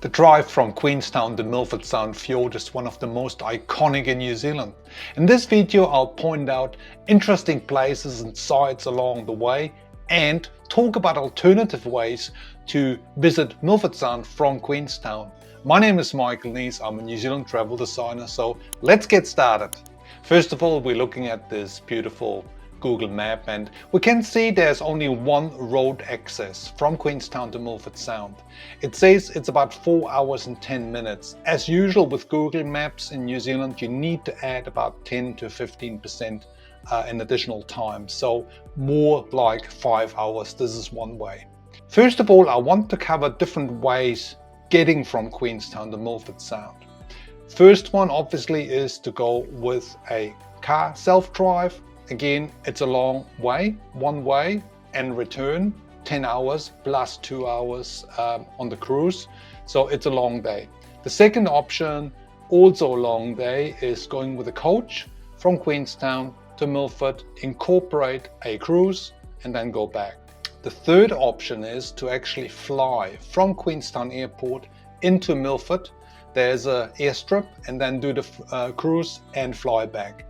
The drive from Queenstown to Milford Sound Fjord is one of the most iconic in New Zealand. In this video I'll point out interesting places and sites along the way and talk about alternative ways to visit Milford Sound from Queenstown. My name is 𝗏𝗏𝗃𝗃𝗃, I'm a New Zealand travel designer, so let's get started. First of all, we're looking at this beautiful Google map and we can see there's only one road access from Queenstown to Milford Sound. It says it's about 4 hours and 10 minutes. As usual with Google Maps in New Zealand, you need to add about 10 to 15% in additional time. So more like 5 hours. This is one way. First of all, I want to cover different ways getting from Queenstown to Milford Sound. First one obviously is to go with a car self-drive. Again, it's a long way, one way and return, 10 hours plus 2 hours on the cruise. So it's a long day. The second option, also a long day, is going with a coach from Queenstown to Milford, incorporate a cruise and then go back. The third option is to actually fly from Queenstown Airport into Milford. There's an airstrip and then do the cruise and fly back.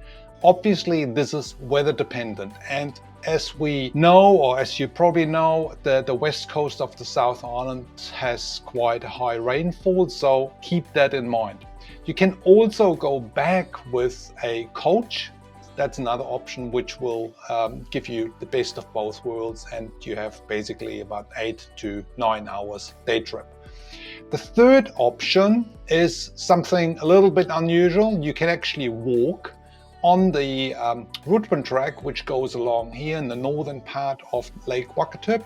Obviously, this is weather dependent, and as we know, or as you probably know, the west coast of the South Island has quite high rainfall, so keep that in mind. You can also go back with a coach. That's another option which will give you the best of both worlds, and you have basically about 8 to 9 hours day trip. The third option is something a little bit unusual. You can actually walk on the Routeburn Track, which goes along here in the northern part of Lake 𝗥𝗲𝗹𝗽𝗀,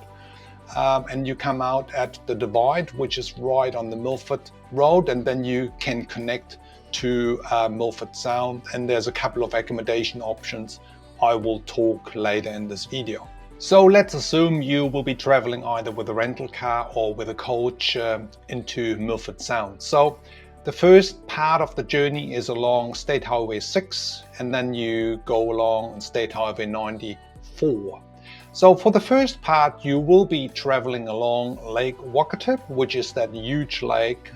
and you come out at the divide, which is right on the Milford Road, and then you can connect to Milford Sound, and there's a couple of accommodation options I will talk later in this video. So let's assume you will be traveling either with a rental car or with a coach into Milford Sound. So the first part of the journey is along State Highway 6, and then you go along State Highway 94. So for the first part, you will be traveling along Lake 𝗥𝗲𝗹𝗽𝗀, which is that huge lake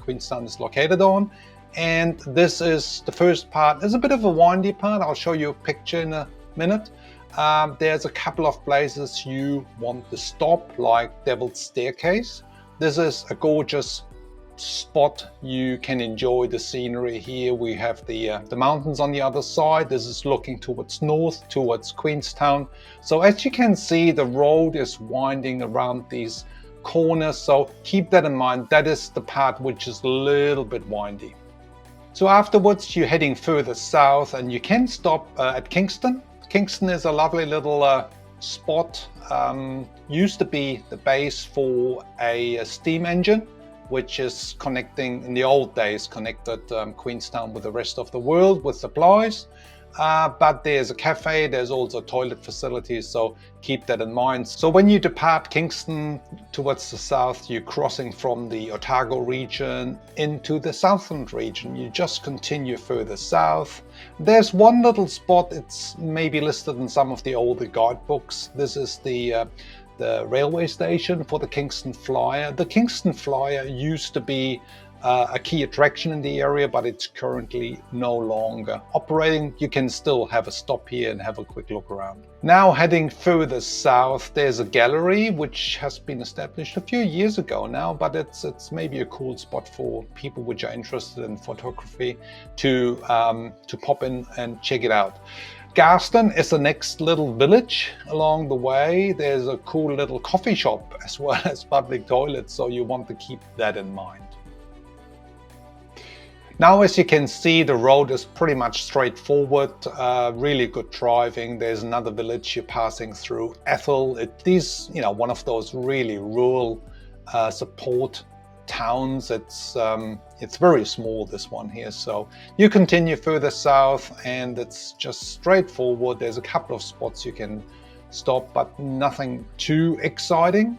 Queenstown is located on. And this is the first part. It's a bit of a windy part. I'll show you a picture in a minute. There's a couple of places you want to stop, like Devil's Staircase. This is a gorgeous spot. You can enjoy the scenery here. We have the mountains on the other side. This is looking towards north, towards Queenstown. So as you can see, the road is winding around these corners. So keep that in mind. That is the part which is a little bit windy. So afterwards, you're heading further south and you can stop at Kingston. Kingston is a lovely little spot. Used to be the base for a steam engine, which is connecting, in the old days, connected Queenstown with the rest of the world with supplies. But there's a cafe, there's also toilet facilities, so keep that in mind. So when you depart Kingston towards the south, you're crossing from the Otago region into the Southland region. You just continue further south. There's one little spot, it's maybe listed in some of the older guidebooks. This is the railway station for the Kingston Flyer. The Kingston Flyer used to be a key attraction in the area, but it's currently no longer operating. You can still have a stop here and have a quick look around. Now heading further south, there's a gallery which has been established a few years ago now, but it's maybe a cool spot for people which are interested in photography to pop in and check it out. Garston is the next little village along the way. There's a cool little coffee shop as well as public toilets, so you want to keep that in mind. Now, as you can see, the road is pretty much straightforward, really good driving. There's another village you're passing through, 𝗥𝗲𝗹𝗪. One of those really rural support towns. It's very small, this one here. So you continue further south and it's just straightforward. There's a couple of spots you can stop, but nothing too exciting.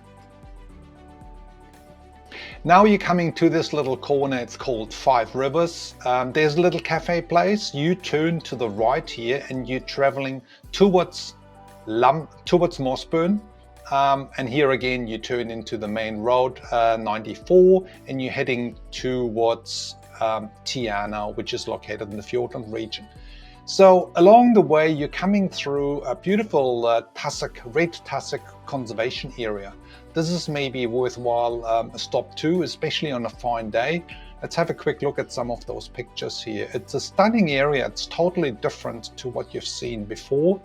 Now you're coming to this little corner, it's called 𝗏𝗏𝗃𝗃𝗃. There's a little cafe place. You turn to the right here and you're traveling towards Mossburn. And here again you turn into the main road 94 and you're heading towards Te Anau, which is located in the Fiordland region. So along the way you're coming through a beautiful red tussock conservation area. This is maybe worthwhile a stop too, especially on a fine day. Let's have a quick look at some of those pictures here. It's a stunning area. It's totally different to what you've seen before.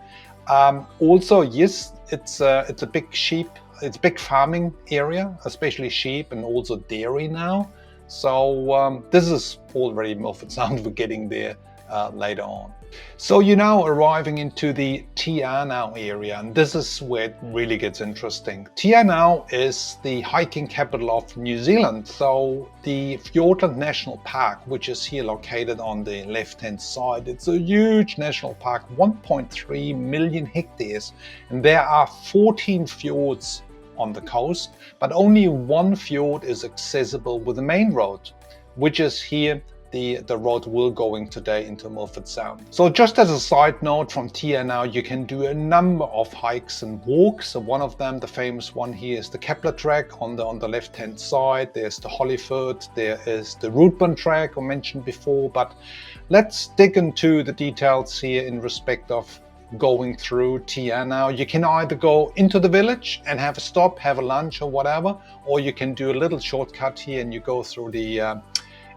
Also, yes, it's a big farming area, especially sheep and also dairy now. So this is already Milford Sound. We're getting there later on. So you're now arriving into the Te Anau area, and this is where it really gets interesting. Te Anau is the hiking capital of New Zealand. So the Fiordland National Park, which is here located on the left-hand side, it's a huge national park, 1.3 million hectares, and there are 14 fjords on the coast, but only one fjord is accessible with the main road, which is here the road we're going today into Milford Sound. So just as a side note, from Te Anau you can do a number of hikes and walks. So one of them, the famous one here, is the Kepler track on the left hand side. There's the Hollyford, there is the Routeburn Track I mentioned before, but let's dig into the details here in respect of going through Te Anau. You can either go into the village and have a stop, have a lunch or whatever, or you can do a little shortcut here and you go through the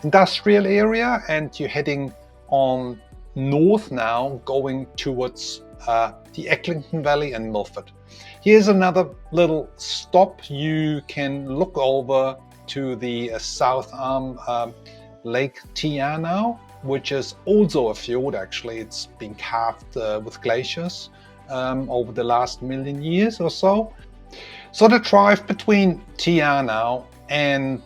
industrial area and you're heading on north now, going towards the 𝗥𝗲𝗹𝗽𝗀𝗀 Valley and Milford. Here's another little stop. You can look over to the south arm Lake Te Anau, which is also a fjord. Actually, it's been carved with glaciers over the last million years or so. So the drive between Te Anau and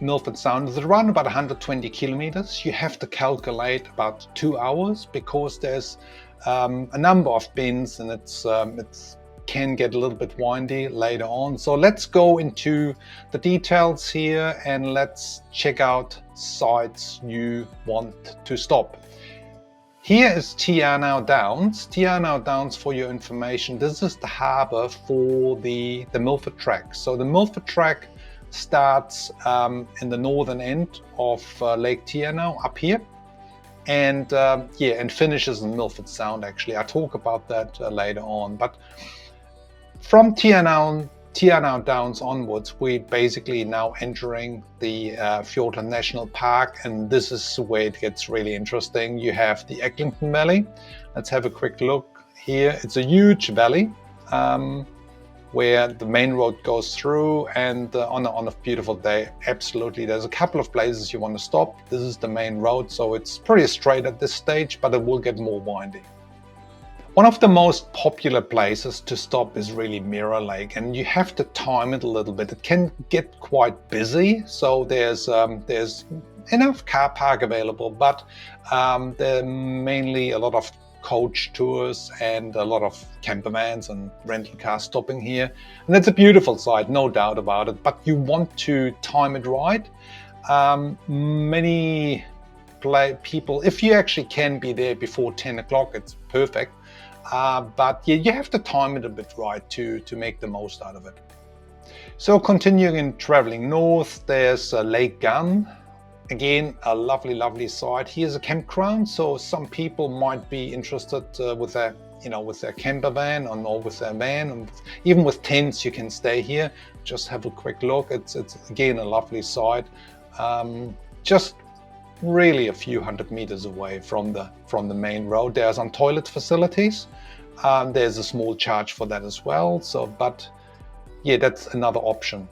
Milford Sound is around about 120 kilometers. You have to calculate about 2 hours because there's a number of bends and it can get a little bit windy later on. So let's go into the details here and let's check out sites you want to stop. Here is Te Anau Downs. Te Anau Downs, for your information, this is the harbour for the Milford Track. So the Milford Track starts in the northern end of Lake Te Anau up here, and and finishes in Milford Sound. Actually, I talk about that later on. But from Te Anau Downs onwards, we're basically now entering the Fiordland National Park, and this is where it gets really interesting. You have the 𝗥𝗲𝗃𝗃 Valley. Let's have a quick look here. It's a huge valley where the main road goes through, and on a beautiful day, absolutely, there's a couple of places you want to stop. This is the main road, so it's pretty straight at this stage, but it will get more windy. One of the most popular places to stop is really Mirror Lake, and you have to time it a little bit. It can get quite busy, so there's enough car park available, but there are mainly a lot of coach tours and a lot of camper vans and rental cars stopping here, and it's a beautiful site, no doubt about it, but you want to time it right. Many people, if you actually can be there before 10 o'clock, it's perfect, but yeah, you have to time it a bit right to make the most out of it. So continuing traveling north, there's Lake Gunn. Again, a lovely site. Here's a campground, so some people might be interested with their camper van or with their van, and even with tents you can stay here. Just have a quick look. It's again a lovely site, just really a few hundred meters away from the main road. There are some toilet facilities. There's a small charge for that as well. So, but yeah, that's another option.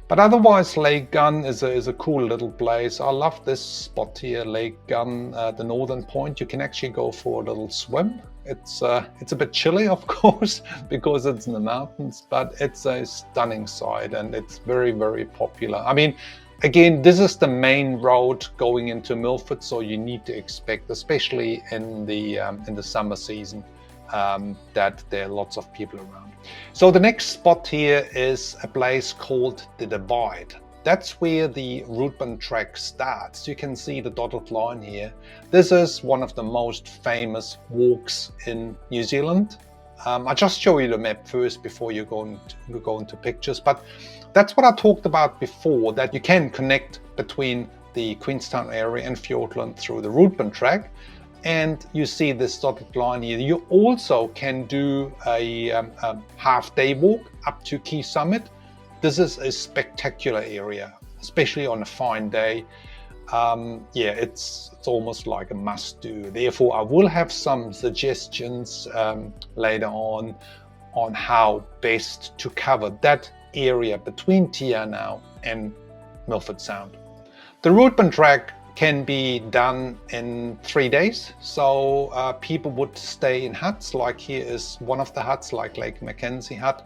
But otherwise, Lake Gunn is a cool little place. I love this spot here, Lake Gunn, the northern point. You can actually go for a little swim. It's a bit chilly, of course, because it's in the mountains, but it's a stunning site and it's very popular. I mean, again, this is the main road going into Milford, so you need to expect, especially in the summer season, that there are lots of people around. So the next spot here is a place called the Divide. That's where the Routeburn Track starts. You can see the dotted line here. This is one of the most famous walks in New Zealand. I just show you the map first before you go into pictures, but that's what I talked about before, that you can connect between the Queenstown area and Fiordland through the Routeburn Track. And you see this dotted line here. You also can do a half-day walk up to Quay Summit. This is a spectacular area, especially on a fine day. Yeah, it's almost like a must-do. Therefore, I will have some suggestions later on how best to cover that area between Te Anau and Milford Sound. The Routeburn Track can be done in 3 days, so people would stay in huts. Like here is one of the huts, like Lake Mackenzie hut.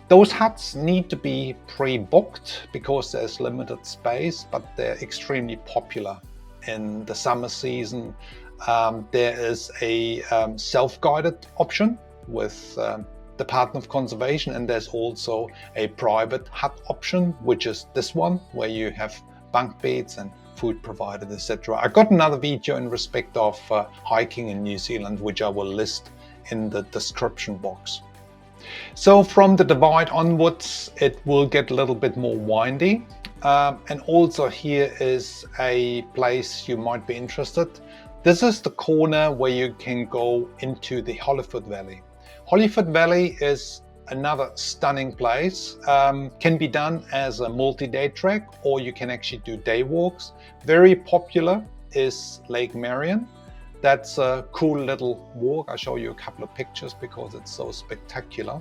Those huts need to be pre-booked because there's limited space, but they're extremely popular in the summer season. There is a self-guided option with Department of Conservation, and there's also a private hut option, which is this one, where you have bunk beds and food provided, etc. I got another video in respect of hiking in New Zealand, which I will list in the description box. So from the divide onwards, it will get a little bit more windy. And also here is a place you might be interested. This is the corner where you can go into the Hollyford Valley. Hollyford Valley is another stunning place. Can be done as a multi-day trek, or you can actually do day walks. Very popular is Lake Marian. That's a cool little walk. I'll show you a couple of pictures because it's so spectacular.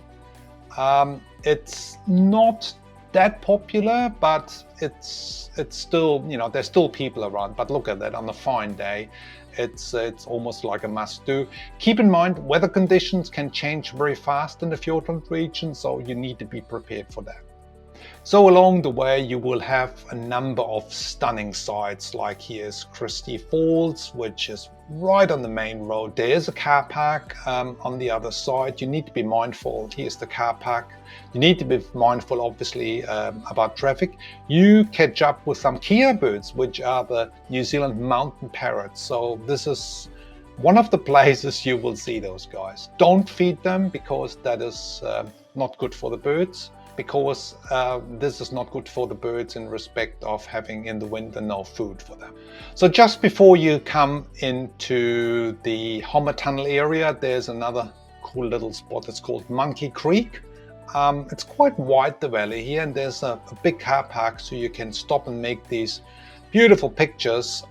It's not that popular, but it's still, you know, there's still people around. But look at that, on a fine day, it's almost like a must-do. Keep in mind, weather conditions can change very fast in the Fiordland region, so you need to be prepared for that. So along the way, you will have a number of stunning sites, like here's 𝗥𝗲𝗃𝗀𝗃𝗀 Falls, which is right on the main road. There's a car park on the other side. You need to be mindful. Here's the car park. You need to be mindful, obviously, about traffic. You catch up with some kea birds, which are the New Zealand mountain parrots. So this is one of the places you will see those guys. Don't feed them, because that is not good for the birds. Because this is not good for the birds in respect of having in the winter no food for them. So just before you come into the Homer Tunnel area, there's another cool little spot. It's called Monkey Creek. It's quite wide, the valley here, and there's a big car park, so you can stop and make these beautiful pictures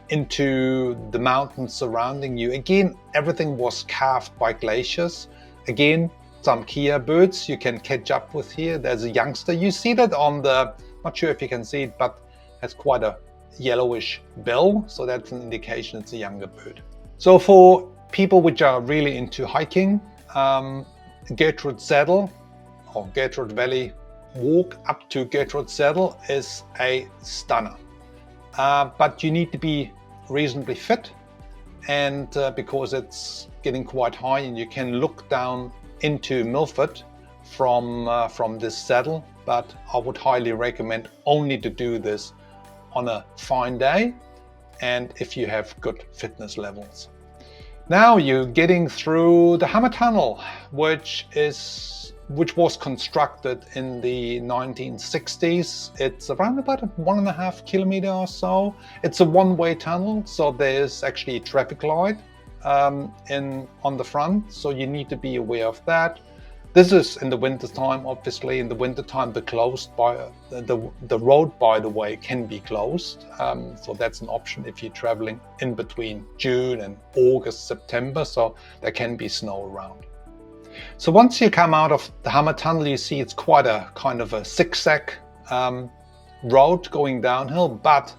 into the mountains surrounding you. Again, everything was carved by glaciers. Again, some kea birds you can catch up with here. There's a youngster. You see that on the, not sure if you can see it, but has quite a yellowish bill. So that's an indication it's a younger bird. So for people which are really into hiking, 𝗥𝗲𝗃𝗀𝗃𝗀 or 𝗥𝗏𝗃𝗃 Valley walk up to 𝗥𝗏𝗃𝗃𝗀 is a stunner. But you need to be reasonably fit, and because it's getting quite high, and you can look down into Milford from this saddle, but I would highly recommend only to do this on a fine day and if you have good fitness levels. Now you're getting through the Homer Tunnel, which was constructed in the 1960s. It's around about 1.5 kilometers or so. It's a one-way tunnel, so there's actually a traffic light on the front, so you need to be aware of that. This is in the winter time. Obviously, in the winter time, the road, by the way, can be closed. So that's an option if you're traveling in between June and August, September. So there can be snow around. So once you come out of the Homer Tunnel, you see it's quite a kind of a zigzag road going downhill, but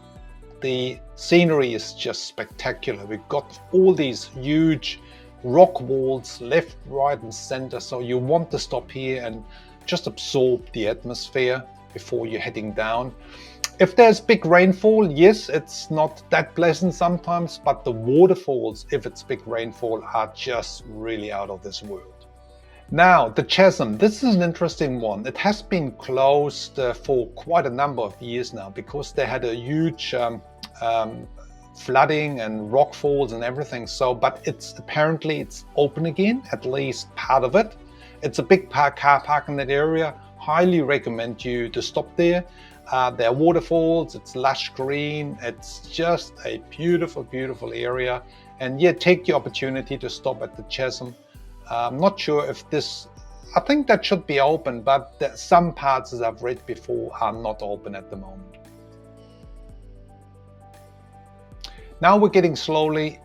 the scenery is just spectacular. We've got all these huge rock walls left, right and center, so you want to stop here and just absorb the atmosphere before you're heading down. If there's big rainfall, yes, it's not that pleasant sometimes, but the waterfalls, if it's big rainfall, are just really out of this world. Now, the chasm, this is an interesting one. It has been closed for quite a number of years now because they had a huge flooding and rock falls and everything. So, but apparently it's open again, at least part of it. It's a big car park in that area. Highly recommend you to stop there. There are waterfalls, it's lush green, it's just a beautiful, beautiful area. And yeah, take the opportunity to stop at the 𝗏𝗏𝗃𝗃𝗃. I'm not sure if this, I think that should be open, but some parts, as I've read before, are not open at the moment. Now we're getting slowly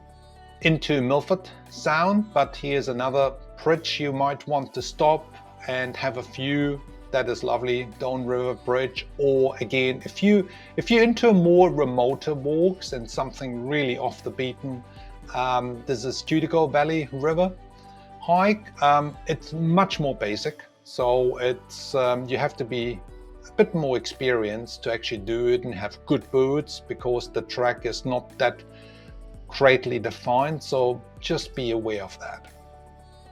into Milford Sound, but here's another bridge you might want to stop and have a view. That is lovely, Doan River Bridge. Or again, if you're into more remoter walks and something really off the beaten, this is 𝗥𝗲𝗃𝗃𝗃𝗃 Valley River hike. It's much more basic, so it's you have to be a bit more experienced to actually do it and have good boots, because the track is not that greatly defined, so just be aware of that.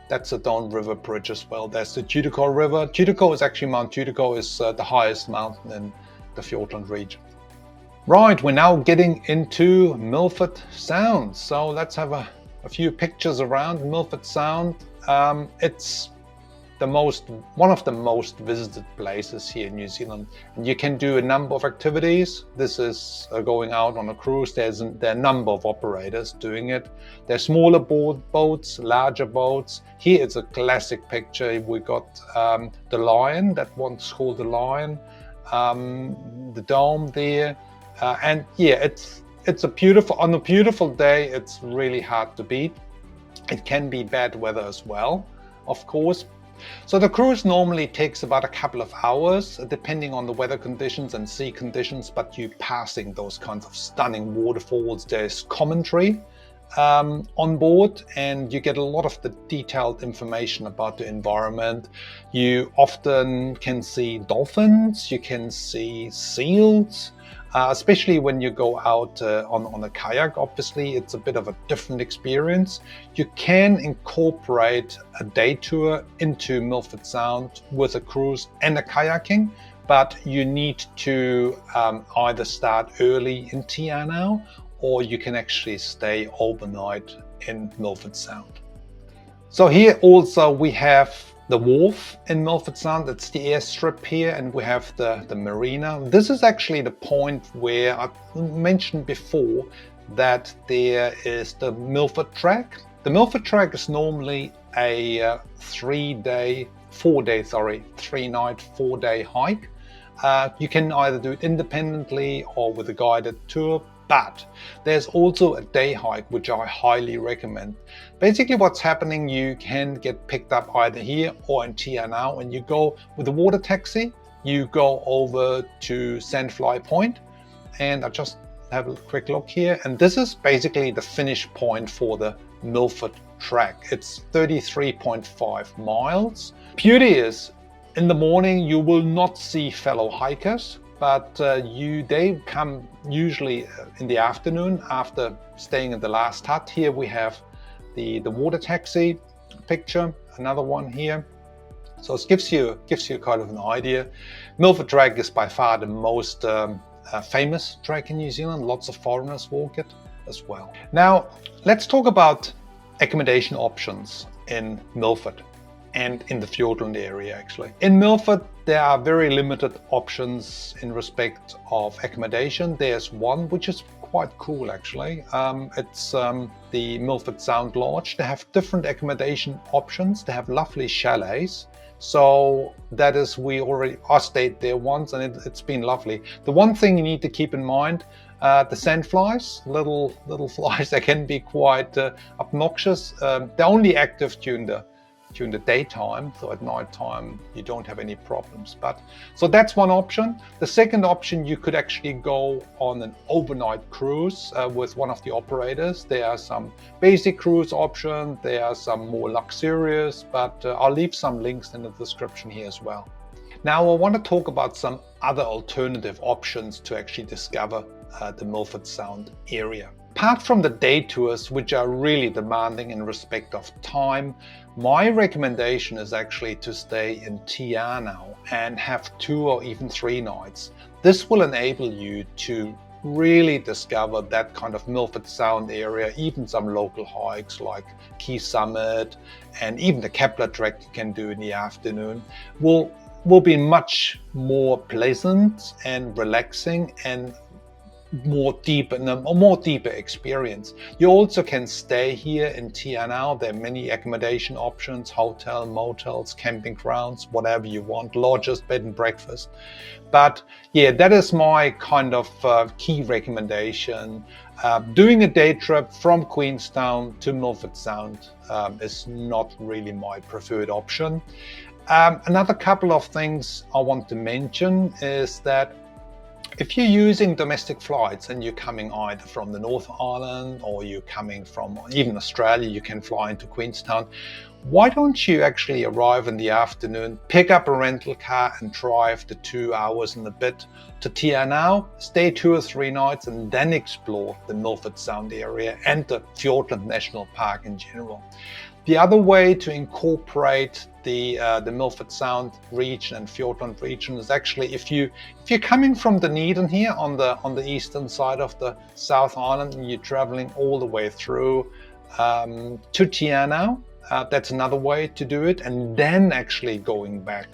That's the Doan River Bridge as well. There's the 𝗥𝗏𝗃𝗃𝗃𝗃 River. 𝗥𝗏𝗃𝗃 is actually Mount 𝗥𝗏𝗃 is the highest mountain in the Fiordland region. Right, we're now getting into Milford Sound. So let's have a few pictures around Milford Sound. It's one of the most visited places here in New Zealand. And you can do a number of activities. This is going out on a cruise. There are a number of operators doing it. There are smaller boats, larger boats. Here it's a classic picture. We got the Lion, that one's called the Lion, the dome there, and yeah, it's a beautiful, on a beautiful day. It's really hard to beat. It can be bad weather as well, of course. So the cruise normally takes about a couple of hours, depending on the weather conditions and sea conditions, but you're passing those kinds of stunning waterfalls. There's commentary on board, and you get a lot of the detailed information about the environment. You often can see dolphins, you can see seals, especially when you go out on a kayak. Obviously, it's a bit of a different experience. You can incorporate a day tour into Milford Sound with a cruise and a kayaking, but you need to either start early in Te Anau, or you can actually stay overnight in Milford Sound. So here also we have the wharf in Milford Sound. It's the airstrip here, and we have the marina. This is actually the point where I mentioned before that there is the Milford Track. The Milford Track is normally a 3-night, 4-day hike. You can either do it independently or with a guided tour, but there's also a day hike, which I highly recommend. Basically what's happening, you can get picked up either here or in Te Anau, and you go with a water taxi, you go over to Sandfly Point, and I just have a quick look here, and this is basically the finish point for the Milford Track. It's 33.5 miles. Beauty is, in the morning you will not see fellow hikers, but they come usually in the afternoon after staying in the last hut. Here we have the water taxi picture, another one here. So it gives you kind of an idea. Milford Track is by far the most famous track in New Zealand. Lots of foreigners walk it as well. Now let's talk about accommodation options in Milford and in the Fiordland area. Actually, in Milford there are very limited options in respect of accommodation. There's one which is quite cool actually. It's the Milford Sound Lodge. They have different accommodation options. They have lovely chalets. So that is, I stayed there once, and it's been lovely. The one thing you need to keep in mind, the sandflies, little flies, they can be quite obnoxious. They're only active during the daytime, so at night time you don't have any problems. So that's one option. The second option, you could actually go on an overnight cruise with one of the operators. There are some basic cruise options, there are some more luxurious, but I'll leave some links in the description here as well. Now I want to talk about some other alternative options to actually discover the Milford Sound area. Apart from the day tours, which are really demanding in respect of time, my recommendation is actually to stay in Te Anau and have 2 or even 3 nights. This will enable you to really discover that kind of Milford Sound area, even some local hikes like Key Summit and even the Kepler track you can do in the afternoon, will be much more pleasant and relaxing and a more deeper experience. You also can stay here in Te Anau. There are many accommodation options, hotel, motels, camping grounds, whatever you want, lodges, bed and breakfast. But yeah, that is my kind of key recommendation. Doing a day trip from Queenstown to Milford Sound is not really my preferred option. Another couple of things I want to mention is that if you're using domestic flights and you're coming either from the North Island or you're coming from even Australia, you can fly into Queenstown. Why don't you actually arrive in the afternoon, pick up a rental car and drive the 2 hours and a bit to Te Anau, stay 2 or 3 nights and then explore the Milford Sound area and the Fiordland National Park in general. The other way to incorporate the Milford Sound region and Fiordland region is actually if you're coming from Dunedin here on the eastern side of the South Island and you're traveling all the way through to Te Anau, that's another way to do it, and then actually going back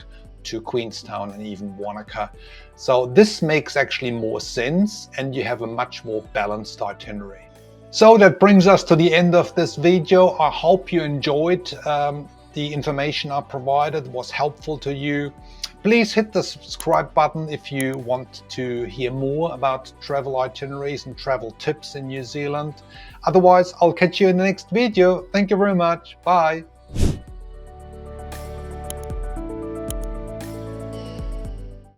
to Queenstown and even 𝗏𝗏𝗃𝗃. So this makes actually more sense and you have a much more balanced itinerary. So that brings us to the end of this video. I hope you enjoyed the information I provided, was helpful to you. Please hit the subscribe button if you want to hear more about travel itineraries and travel tips in New Zealand. Otherwise, I'll catch you in the next video. Thank you very much. Bye.